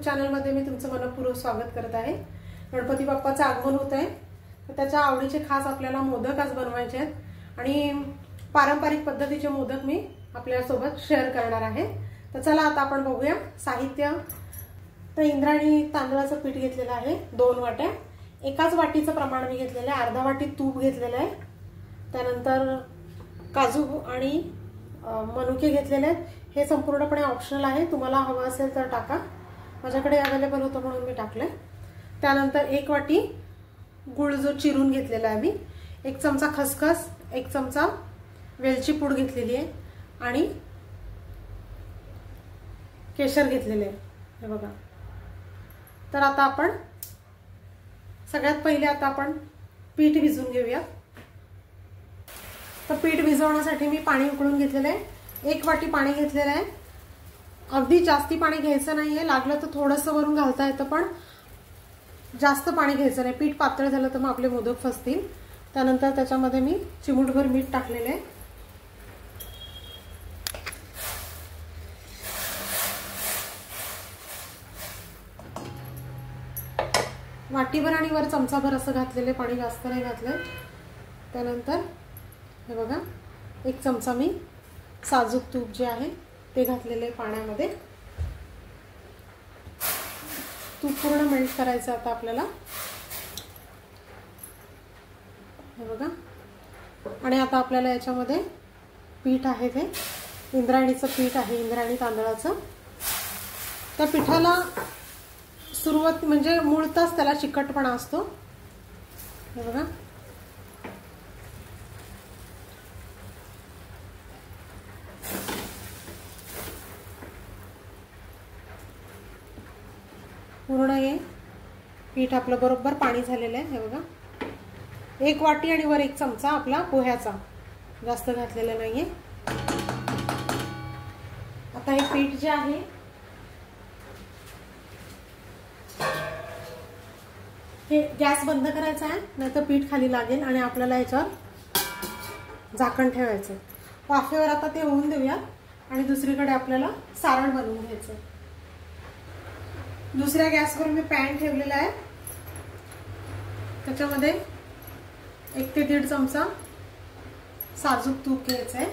चॅनलमध्ये मी तुमचं मनपूर्वक स्वागत करत आहे। गणपती बाप्पाचं आगमन होत आहे, तर त्याच्या आवडीचे खास आपल्याला मोदक आज बनवायचे आहेत आणि पारंपरिक पद्धतीचे मोदक मी आपल्यासोबत शेअर करणार आहे। तर चला आता आपण बघूया साहित्य। तर इंद्रायणी तांदळाचं पीठ घेतलेलं आहे 2 वाट्या। एकाच वाटीचं प्रमाण मी घेतलेलं आहे, अर्धा वाटी तूप घेतलेलं आहे। त्यानंतर काजू आणि मनुके घेतलेले आहेत। हे संपूर्णपणे ऑप्शनल आहे, तुम्हाला हवं असेल तर टाका, माझ्याकडे अवेलेबल होतं म्हणून मी टाकले। त्यानंतर 1 वाटी गूळ जो चिरून घेतलेला आहे मी, 1 चमचा खसखस, 1 चमचा वेलची पूड घेतलेली आहे आणि केशर घेतलेले आहे, हे बघा। तर आता आपण सगळ्यात पहिले आता आपण पीठ भिजवून घेऊया। तर पीठ भिजवण्यासाठी मी पाणी उकळून घेतलेलं आहे, 1 वाटी पाणी घेतलेलं आहे। अगदी जास्ती पाणी घ्यायचं नाहीये, लागलं तर थोडंसं वरून घालता येतं, पण जास्त पाणी घ्यायचं नाही। पीठ पातळ झालं तर मग आपले मोदक फसतील। त्यानंतर त्याच्यामध्ये मी चिमूटभर मीठ टाकलेले आहे। वाटीभर आणि वर चमचाभर असं घातलेले, पाणी जास्त नाही घातलं। त्यानंतर हे बघा 1 चमचा मी साजूक तूप जे आहे ते घातलेले पाण्यामध्ये। तूप पूर्ण मेल्ट करायचं आता आपल्याला, हे बघा। आणि आता आपल्याला याच्यामध्ये पीठ आहे ते इंद्रायणीचं पीठ आहे, इंद्रायणी तांदळाचं। त्या पिठाला सुरुवात म्हणजे मूळतच त्याला चिकटपणा असतो, हे बघा। पूर्ण हे पीठ आपलं बरोबर पाणी झालेलं आहे, हे बघा। 1 वाटी आणि वर 1 चमचा आपला पोह्याचा, जास्त घातलेला नाहीये। आता हे पीठ जे आहे हे गॅस बंद करायचा आहे, नाहीतर पीठ खाली लागेल आणि आपल्याला याच्यावर झाकण ठेवायचं। वाफेवर आता ते होऊन देऊया आणि दुसरीकडे आपल्याला सारण बनवून घ्यायचं। दुसऱ्या गॅसवर मी पॅन ठेवलेला आहे, त्याच्यामध्ये 1 ते 1.5 चमचा साजूक तूप घ्यायचं आहे।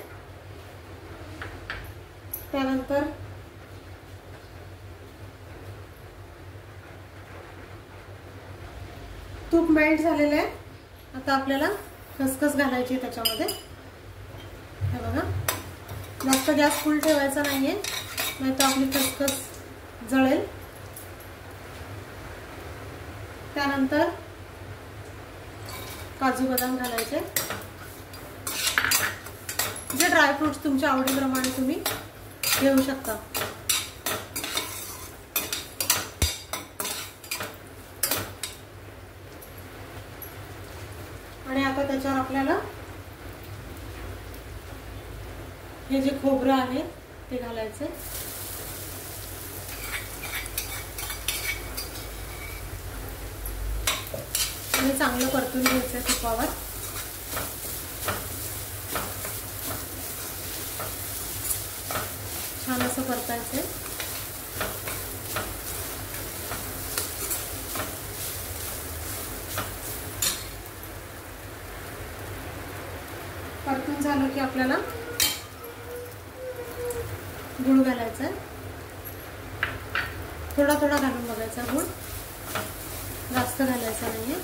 त्यानंतर तूप मेल्ट झालेलं आहे, आता आपल्याला खसखस घालायची आहे त्याच्यामध्ये, हे बघा। जास्त गॅस फुल ठेवायचा नाहीये, नाहीतर आपली खसखस जळेल। त्यानंतर काजू बदाम घालायचे, जे ड्रायफ्रुट्स तुमच्या आवडीप्रमाणे तुम्ही घेऊ शकता। आणि आता त्याच्यावर आपल्याला हे जे खोबरं आहे ते घालायचं आणि चांगलं परतून घ्यायचं तुपावर। छान असं परतायचं। परतून झालं की आपल्याला गूळ घालायचा आहे, थोडा थोडा घालून बघायचा गूळ, जास्त घालायचा नाहीये।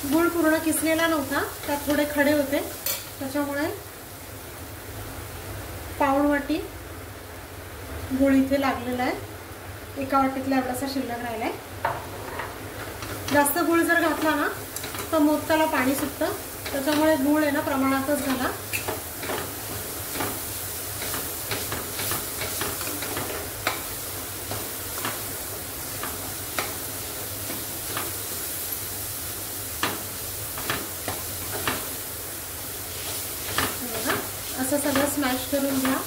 गूळ पूर्ण किसलेला नव्हता, त्यात थोडे खडे होते, त्याच्यामुळे पाऊण वाटी गूळ इथे लागलेला आहे। 1 वाटीतला एवढासा शिल्लक राहिलाय। जास्त गूळ जर घातला ना तर मोदकाला पाणी सुटतं, त्याच्यामुळे गूळ आहे ना प्रमाणातच घाला। असं सगळं स्मॅश करून घ्या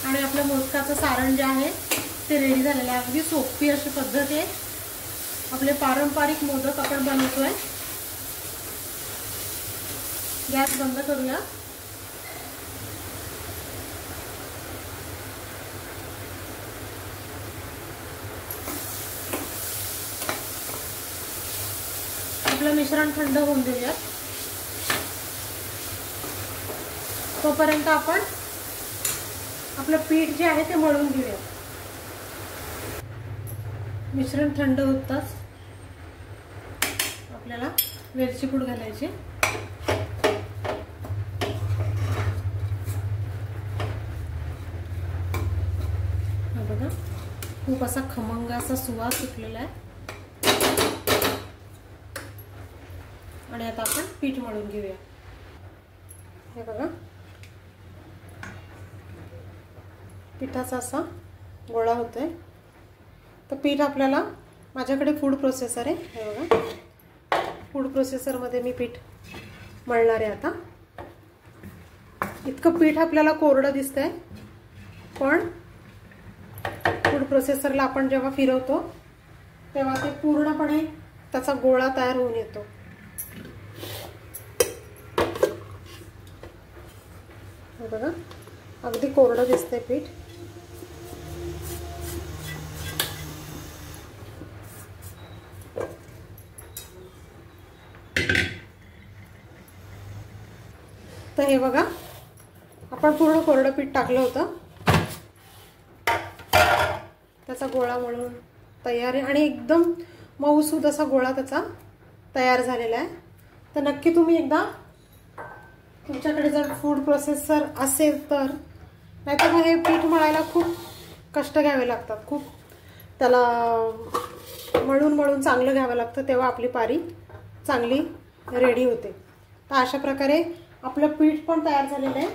आणि आपल्या मोदकाचं सारण जे आहे ते रेडी झालेलं आहे। अगदी सोपी अशी पद्धत आहे, आपले पारंपरिक मोदक आपण बनवतोय। गॅस बंद करूया। आपलं मिश्रण थंड होऊन देऊया। तोपर्यंत आपण आपलं पीठ जे आहे ते मळून घेऊया। मिश्रण थंड होताच आपल्याला वेलची पूड घालायची। हा बघा, खूप असा खमंग असा सुवास सुटलेला आहे। आणि आता आपण पीठ मळून घेऊया। हे बघा, पिठाचा असा गोळा होतोय। तर पीठ आपल्याला, माझ्याकडे फूड प्रोसेसर आहे, हे बघा, फूड प्रोसेसर मध्ये मी पीठ मळणार आहे। आता इतकं पीठ आपल्याला कोरडं दिसतंय, पण फूड प्रोसेसरला आपण जेव्हा फिरवतो तेव्हा ते पूर्णपणे त्याचा गोळा तयार होऊन येतो। हे बघा, अगदी कोरडं दिसतंय पीठ। तर हे बघा, आपण पूर्ण कोरडं पीठ टाकलं होतं, त्याचा गोळा मळून तयार आहे आणि एकदम मऊसूद असा गोळा त्याचा तयार झालेला आहे। तर नक्की तुम्ही एकदा, तुमच्याकडे जर फूड प्रोसेसर असेल तर, नाहीतर मग हे पीठ मळायला खूप कष्ट घ्यावे लागतात, खूप त्याला मळून मळून चांगलं घ्यावं लागतं, तेव्हा आपली पारी चांगली रेडी होते। तर अशा प्रकारे आपलं पीठ पण तयार झालेलं आहे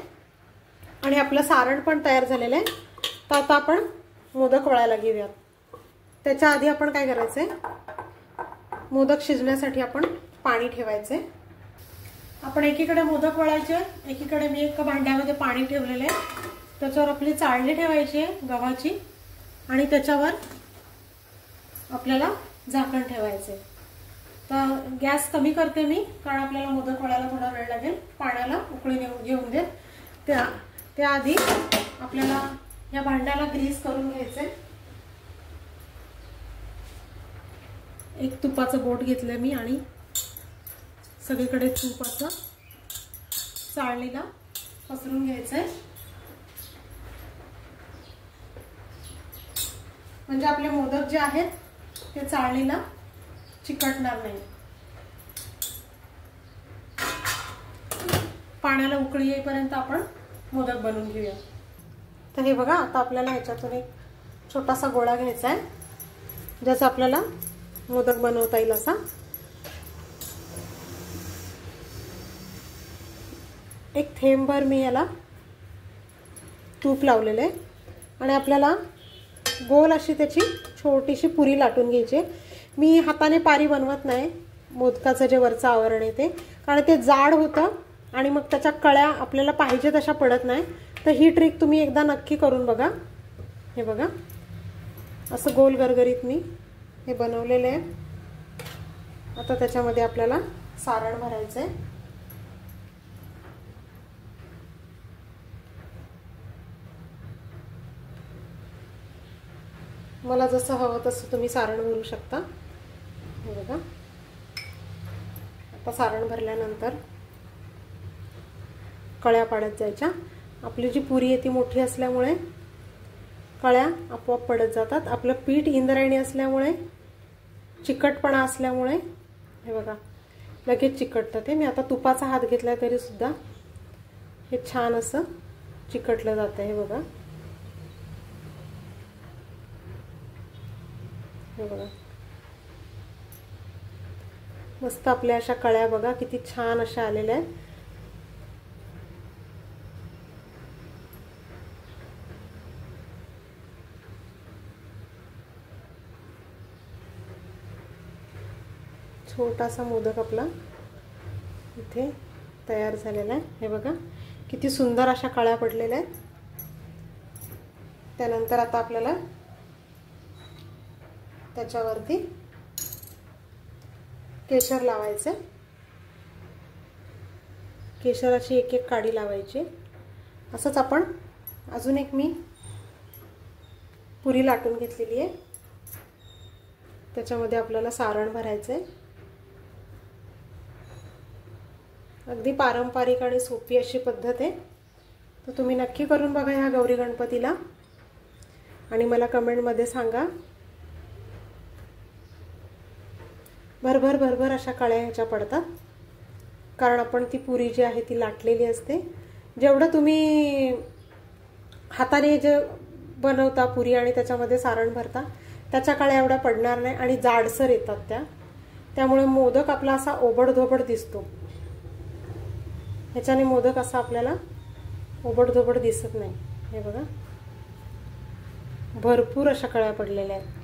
आणि आपलं सारण पण तयार झालेलं आहे। तर आता आपण मोदक वळायला घेऊयात। त्याच्या आधी आपण काय करायचंय, मोदक शिजण्यासाठी आपण पाणी ठेवायचंय। आपण एकीकडे मोदक वळायचे, एकीकडे मी एका भांड्यामध्ये पाणी ठेवलेलं आहे, त्याच्यावर आपली चाळणी ठेवायची आहे गव्हाची आणि त्याच्यावर आपल्याला झाकण ठेवायचे। तर गॅस कमी करते मी, कारण आपल्याला मोदक वळायला थोडा वेळ लागेल। पाण्याला उकळी घेऊन दे, त्याआधी आपल्याला या भांड्याला ग्रीस करून घ्यायचंय। एक तुपाचं बोट घेतलंय मी आणि सगळीकडे तुपाचं चाळणीला पसरून घ्यायचंय, म्हणजे आपले मोदक जे आहेत ते चाळणीला चिकटणार नाही। पाण्याला उकळी येईपर्यंत आपण मोदक बनवून घेऊया। तर हे बघा, आता आपल्याला ह्याच्यातून एक छोटासा गोळा घ्यायचा आहे, ज्याचा आपल्याला मोदक बनवता येईल असा। एक थेंबभर मी याला तूप लावलेलं आहे आणि आपल्याला गोल अशी त्याची छोटीशी पुरी लाटून घ्यायची। मी हाताने पारी बनवत नाही, मोदकाचं जे वरचं आवरण आहे ते, कारण ते जाड होतं आणि मग त्याच्या कळ्या आपल्याला पाहिजे तशा पडत नाही। तर ही ट्रिक तुम्ही एकदा नक्की करून बघा। हे बघा, असं गोल गरगरीत मी हे बनवलेले आहे। आता त्याच्यामध्ये आपल्याला सारण भरायचं आहे। मला जसं हवं तसं तुम्ही सारण भरू शकता। हे बघा, आता सारण भरल्यानंतर कळ्या पाडत जायच्या। आपली जी पुरी आहे ती मोठी असल्यामुळे कळ्या आपोआप पडत जातात। आपलं पीठ इंद्रायणी असल्यामुळे, चिकटपणा असल्यामुळे हे बघा लगेच चिकटतं ते। मी आता तुपाचा हात घेतलाय तरी सुद्धा हे छान असं चिकटलं जातं। हे बघा, हे बघा, मस्त आपल्या अशा कळ्या बघा किती छान अशा आलेल्या आहेत। छोटासा मोदक आपला इथे तयार झालेला आहे। हे बघा किती सुंदर अशा कळ्या पडलेल्या आहेत। त्यानंतर आता आपल्याला त्याच्यावरती केशर लावायचे. केशराची एक एक काडी लावायची. असंच आपण अजून एक मी पुरी लाटून घेतलेली आहे. त्याच्यामध्ये आपल्याला सारण भरायचं आहे. अगदी पारंपरिक आणि सोपी अशी पद्धत आहे. तर तुम्ही नक्की करून बघा ह्या गौरी गणपतीला आणि मला कमेंटमध्ये सांगा. भरभर भरभर अशा कळ्या ह्याच्या पडतात, कारण आपण ती पुरी जी आहे ती लाटलेली असते. जेवढं तुम्ही हाताने जे बनवता पुरी आणि त्याच्यामध्ये सारण भरता त्याच्या कळ्या एवढ्या पडणार नाही आणि जाडसर येतात त्यामुळे मोदक आपला असा ओबडधोबड दिसतो. ह्याच्याने मोदक असा आपल्याला ओबडधोबड दिसत नाही. हे बघा, भरपूर अशा कळ्या पडलेल्या आहेत.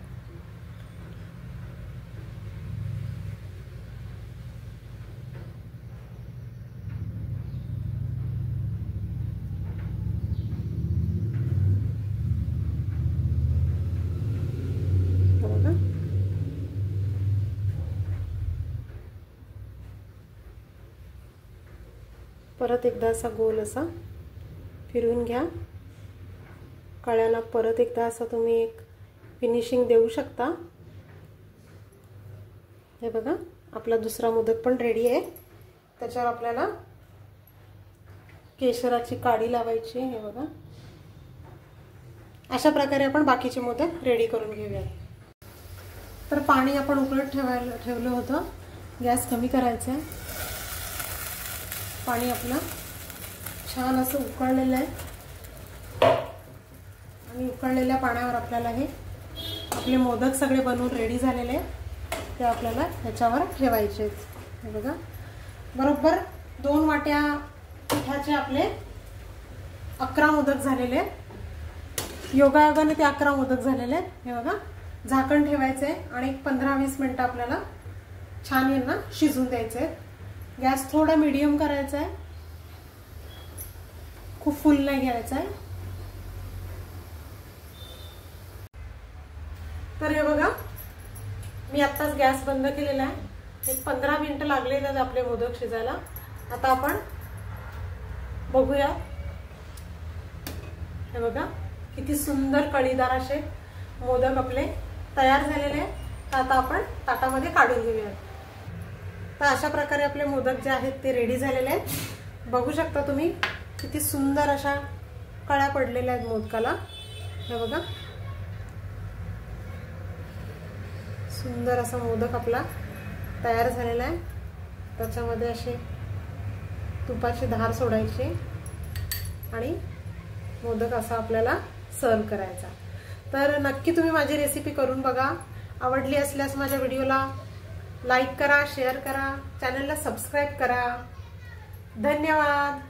परत एकदा असा गोल असा फिरवून घ्या. कळ्यांना परत एकदा असं तुम्ही एक फिनिशिंग देऊ शकता. हे बघा, आपला दुसरा मोदक पण रेडी आहे. त्याच्यावर आपल्याला केशराची काडी लावायची. हे बघा, अशा प्रकारे आपण बाकीचे मोदक रेडी करून घेऊया. तर पाणी आपण उकळत ठेवलं होतं. गॅस कमी करायचा आहे. पाणी आपलं छान असं उकळलेलं आहे आणि उकळलेल्या पाण्यावर आपल्याला हे आपले मोदक सगळे बनवून रेडी झालेले ते आपल्याला ह्याच्यावर ठेवायचे. हे बघा, बरोबर 2 वाट्या पिठाचे आपले 11 मोदक झालेले आहेत. योगायोगाने ते 11 मोदक झालेले आहेत. हे बघा, झाकण ठेवायचं आहे आणि 15-20 मिनिटं आपल्याला छान यांना शिजून द्यायचं आहे. गॅस थोडा मीडियम करायचा आहे, खूप फुल नाही घ्यायचा आहे. तर हे बघा, मी आत्ताच गॅस बंद केलेला आहे. एक 15 मिनिटं लागलेले आहेत आपले मोदक शिजायला. आता आपण बघूया. हे बघा, किती सुंदर कळीदार असे मोदक आपले तयार झालेले आहेत. तर आता आपण ताटामध्ये काढून घेऊया. तर अशा प्रकारे आपले मोदक जे आहेत ते रेडी झालेले आहेत. बघू शकता तुम्ही किती सुंदर अशा कळ्या पडलेल्या आहेत मोदकाला. हे बघा, सुंदर असा मोदक आपला तयार झालेला आहे. त्याच्यामध्ये अशी तुपाची धार सोडायची आणि मोदक असा आपल्याला सर्व करायचा. तर नक्की तुम्ही माझी रेसिपी करून बघा. आवडली असल्यास माझ्या व्हिडिओला लाईक करा, शेअर करा, चॅनलला सबस्क्राईब करा. धन्यवाद.